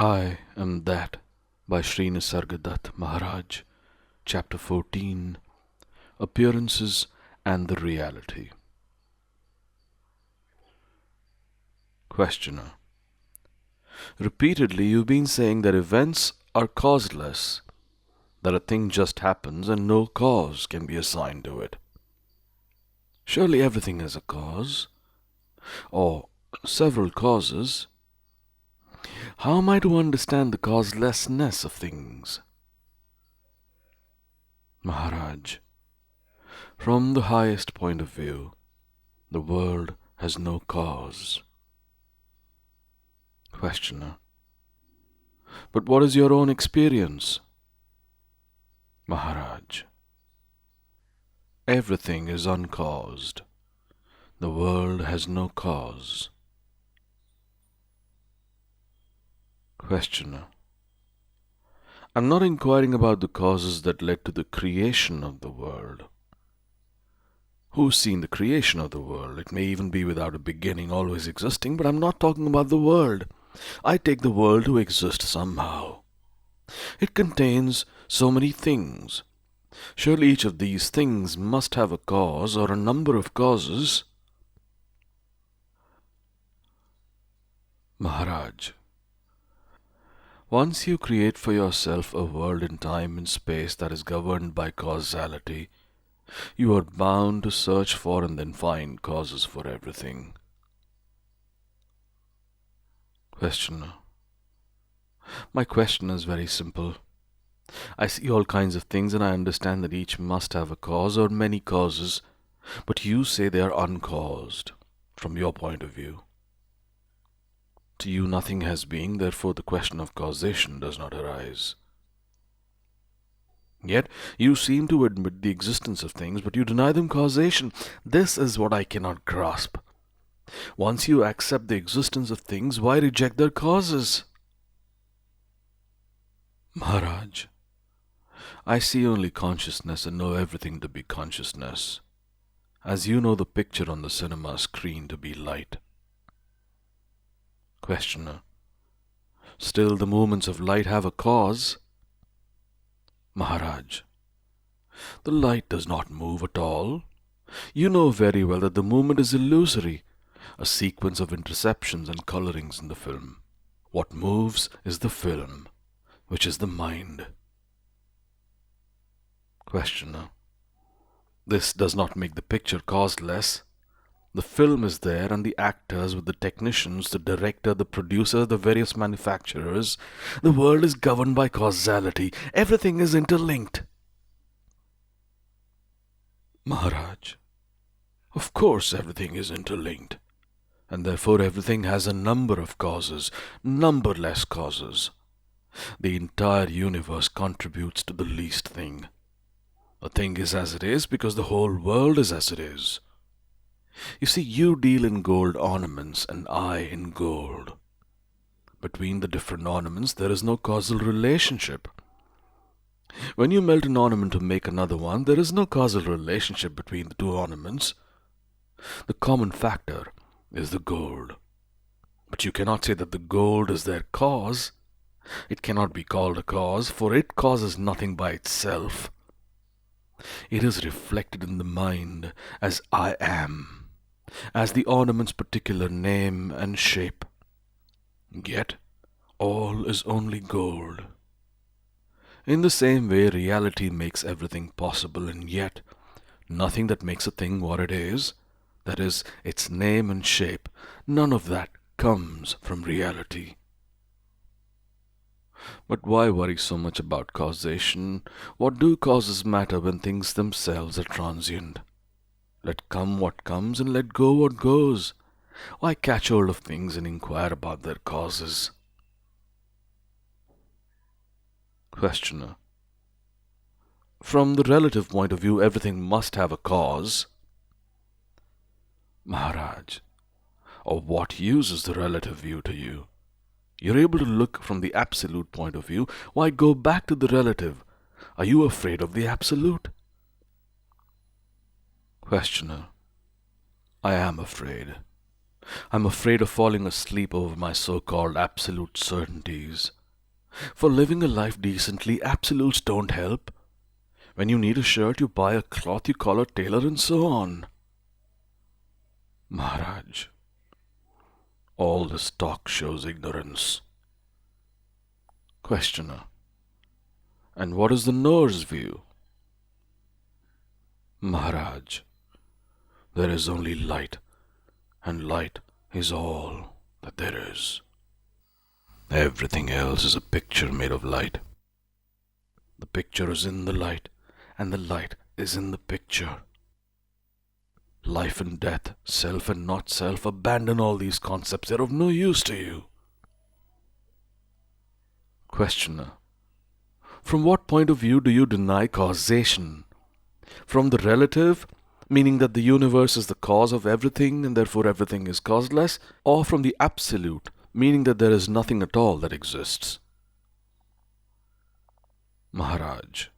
I am that by Sri Nisargadatta Maharaj, Chapter 14, Appearances and the Reality. Questioner: repeatedly you've been saying that events are causeless, that a thing just happens and no cause can be assigned to it. Surely everything has a cause, or several causes. How am I to understand the causelessness of things? Maharaj, from the highest point of view, the world has no cause. Questioner: but what is your own experience? Maharaj, everything is uncaused. The world has no cause. Questioner: I'm not inquiring about the causes that led to the creation of the world. Who's seen the creation of the world? It may even be without a beginning, always existing, but I'm not talking about the world. I take the world to exist somehow. It contains so many things. Surely each of these things must have a cause or a number of causes. Maharaj, once you create for yourself a world in time and space that is governed by causality, you are bound to search for and then find causes for everything. Questioner: my question is very simple. I see all kinds of things and I understand that each must have a cause or many causes, but you say they are uncaused, from your point of view. To you nothing has being, therefore the question of causation does not arise. Yet you seem to admit the existence of things, but you deny them causation. This is what I cannot grasp. Once you accept the existence of things, why reject their causes? Maharaj, I see only consciousness and know everything to be consciousness, as you know the picture on the cinema screen to be light. Questioner: still the movements of light have a cause? Maharaj, the light does not move at all. You know very well that the movement is illusory, a sequence of interceptions and colorings in the film. What moves is the film, which is the mind. Questioner: this does not make the picture causeless. The film is there, and the actors with the technicians, the director, the producer, the various manufacturers. The world is governed by causality. Everything is interlinked. Maharaj, of course everything is interlinked, and therefore everything has a number of causes, numberless causes. The entire universe contributes to the least thing. A thing is as it is because the whole world is as it is. You see, you deal in gold ornaments and I in gold. Between the different ornaments there is no causal relationship. When you melt an ornament to make another one, there is no causal relationship between the two ornaments. The common factor is the gold. But you cannot say that the gold is their cause. It cannot be called a cause, for it causes nothing by itself. It is reflected in the mind as I am, as the ornament's particular name and shape. Yet all is only gold. In the same way, reality makes everything possible, and yet nothing that makes a thing what it is, that is, its name and shape, none of that comes from reality. But why worry so much about causation? What do causes matter when things themselves are transient? Let come what comes and let go what goes. Why catch hold of things and inquire about their causes? Questioner: from the relative point of view, everything must have a cause. Maharaj, of what use is the relative view to you? You're able to look from the absolute point of view. Why go back to the relative? Are you afraid of the absolute? Questioner: I am afraid. I'm afraid of falling asleep over my so-called absolute certainties. For living a life decently, absolutes don't help. When you need a shirt, you buy a cloth, you call a tailor, and so on. Maharaj, all this talk shows ignorance. Questioner, and what is the knower's view? Maharaj, there is only light, and light is all that there is. Everything else is a picture made of light. The picture is in the light, and the light is in the picture. Life and death, self and not self, abandon all these concepts. They're of no use to you. Questioner, from what point of view do you deny causation? From the relative, meaning that the universe is the cause of everything and therefore everything is causeless, or from the absolute, meaning that there is nothing at all that exists? Maharaj,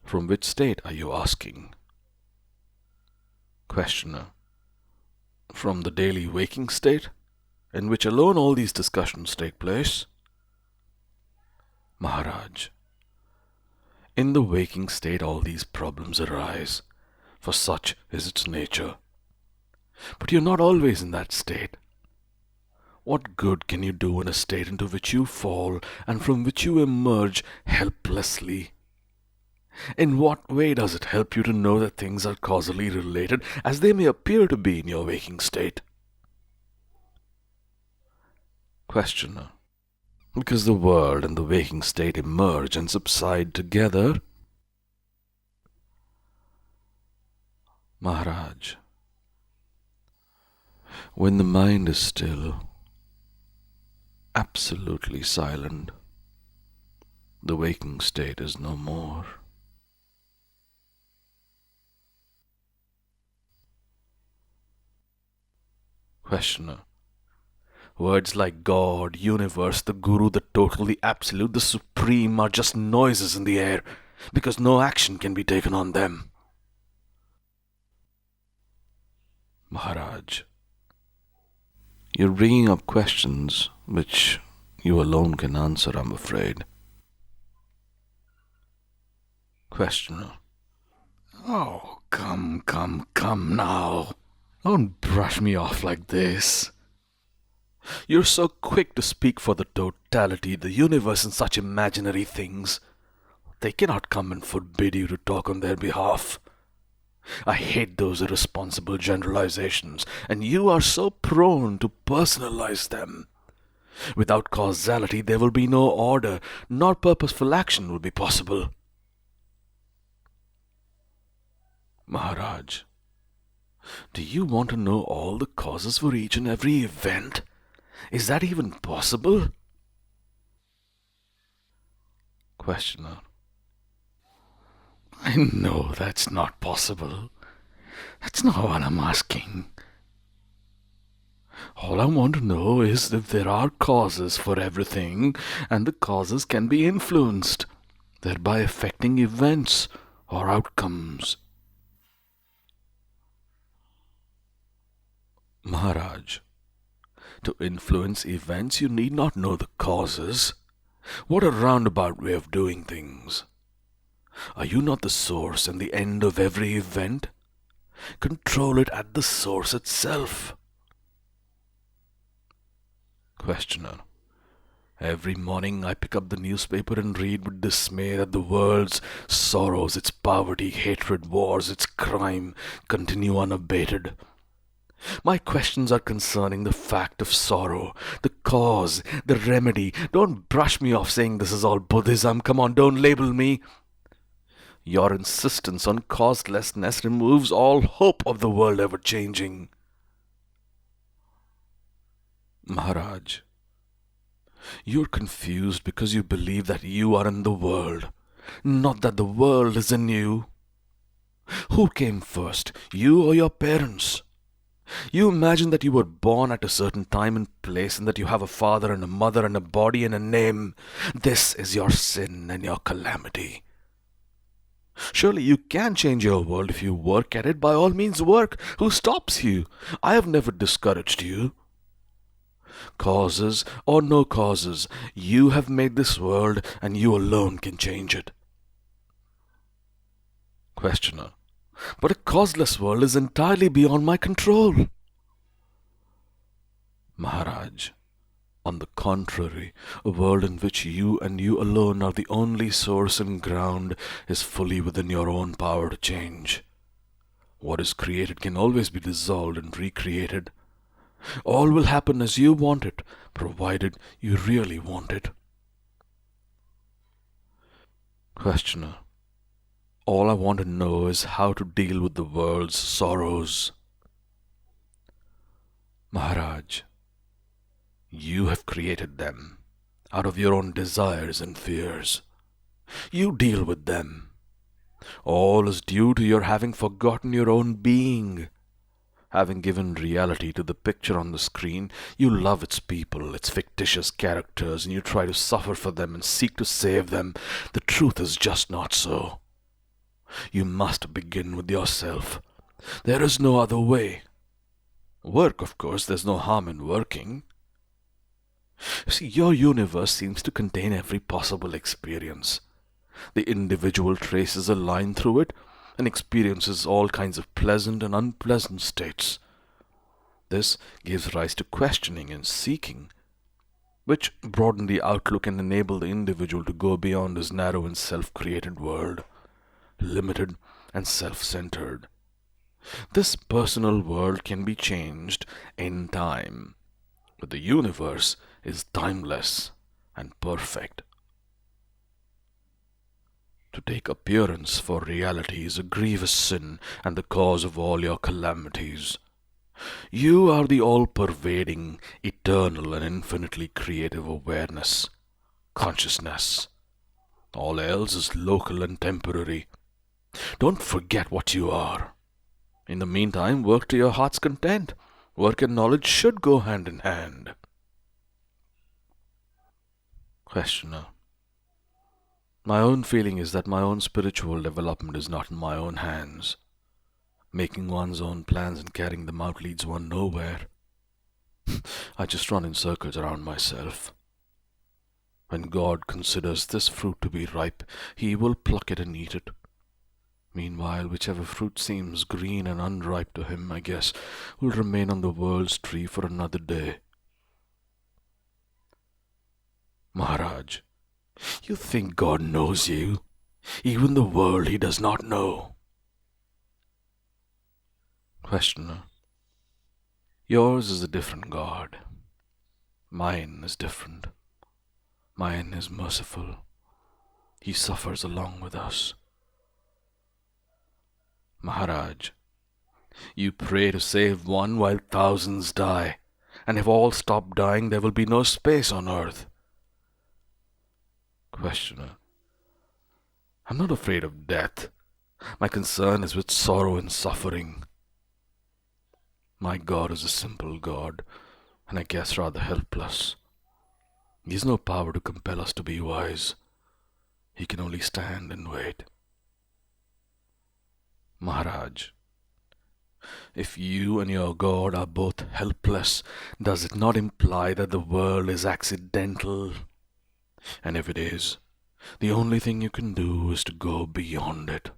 from which state are you asking? Questioner, from the daily waking state, in which alone all these discussions take place? Maharaj, in the waking state all these problems arise, for such is its nature. But you're not always in that state. What good can you do in a state into which you fall and from which you emerge helplessly? In what way does it help you to know that things are causally related as they may appear to be in your waking state? Questioner, because the world and the waking state emerge and subside together. Maharaj, when the mind is still, absolutely silent, the waking state is no more. Questioner, words like God, universe, the Guru, the total, the absolute, the supreme are just noises in the air because no action can be taken on them. Maharaj, you're bringing up questions which you alone can answer, I'm afraid. Questioner, oh, come now. Don't brush me off like this. You're so quick to speak for the totality, the universe, and such imaginary things. They cannot come and forbid you to talk on their behalf. I hate those irresponsible generalizations, and you are so prone to personalize them. Without causality, there will be no order, nor purposeful action will be possible. Maharaj, do you want to know all the causes for each and every event? Is that even possible? Questioner, I know that's not possible. That's not what I'm asking. All I want to know is if there are causes for everything, and the causes can be influenced, thereby affecting events or outcomes. Maharaj, to influence events you need not know the causes. What a roundabout way of doing things. Are you not the source and the end of every event? Control it at the source itself. Questioner, every morning I pick up the newspaper and read with dismay that the world's sorrows, its poverty, hatred, wars, its crime continue unabated. My questions are concerning the fact of sorrow, the cause, the remedy. Don't brush me off saying this is all Buddhism. Come on, don't label me. Your insistence on causelessness removes all hope of the world ever changing. Maharaj, you're confused because you believe that you are in the world, not that the world is in you. Who came first, you or your parents? You imagine that you were born at a certain time and place and that you have a father and a mother and a body and a name. This is your sin and your calamity. Surely you can change your world if you work at it. By all means, work. Who stops you? I have never discouraged you. Causes or no causes, you have made this world and you alone can change it. Questioner. But a causeless world is entirely beyond my control. Maharaj. On the contrary, a world in which you and you alone are the only source and ground is fully within your own power to change. What is created can always be dissolved and recreated. All will happen as you want it, provided you really want it. Questioner. All I want to know is how to deal with the world's sorrows. Maharaj. You have created them out of your own desires and fears. You deal with them. All is due to your having forgotten your own being. Having given reality to the picture on the screen, you love its people, its fictitious characters, and you try to suffer for them and seek to save them. The truth is just not so. You must begin with yourself. There is no other way. Work, of course, there's no harm in working. See, your universe seems to contain every possible experience. The individual traces a line through it and experiences all kinds of pleasant and unpleasant states. This gives rise to questioning and seeking, which broaden the outlook and enable the individual to go beyond his narrow and self-created world, limited and self-centered. This personal world can be changed in time, but the universe is timeless and perfect. To take appearance for reality is a grievous sin and the cause of all your calamities. You are the all-pervading, eternal and infinitely creative awareness, consciousness. All else is local and temporary. Don't forget what you are. In the meantime, work to your heart's content. Work and knowledge should go hand in hand. Questioner. My own feeling is that my own spiritual development is not in my own hands. Making one's own plans and carrying them out leads one nowhere. I just run in circles around myself. When God considers this fruit to be ripe, He will pluck it and eat it. Meanwhile, whichever fruit seems green and unripe to Him, I guess, will remain on the world's tree for another day. Maharaj, you think God knows you? Even the world He does not know. Questioner. Yours is a different God. Mine is different. Mine is merciful. He suffers along with us. Maharaj, you pray to save one while thousands die, and if all stop dying, there will be no space on earth. Questioner. I'm not afraid of death. My concern is with sorrow and suffering. My God is a simple God, and I guess rather helpless. He has no power to compel us to be wise. He can only stand and wait. Maharaj, if you and your God are both helpless, does it not imply that the world is accidental? And if it is, the only thing you can do is to go beyond it.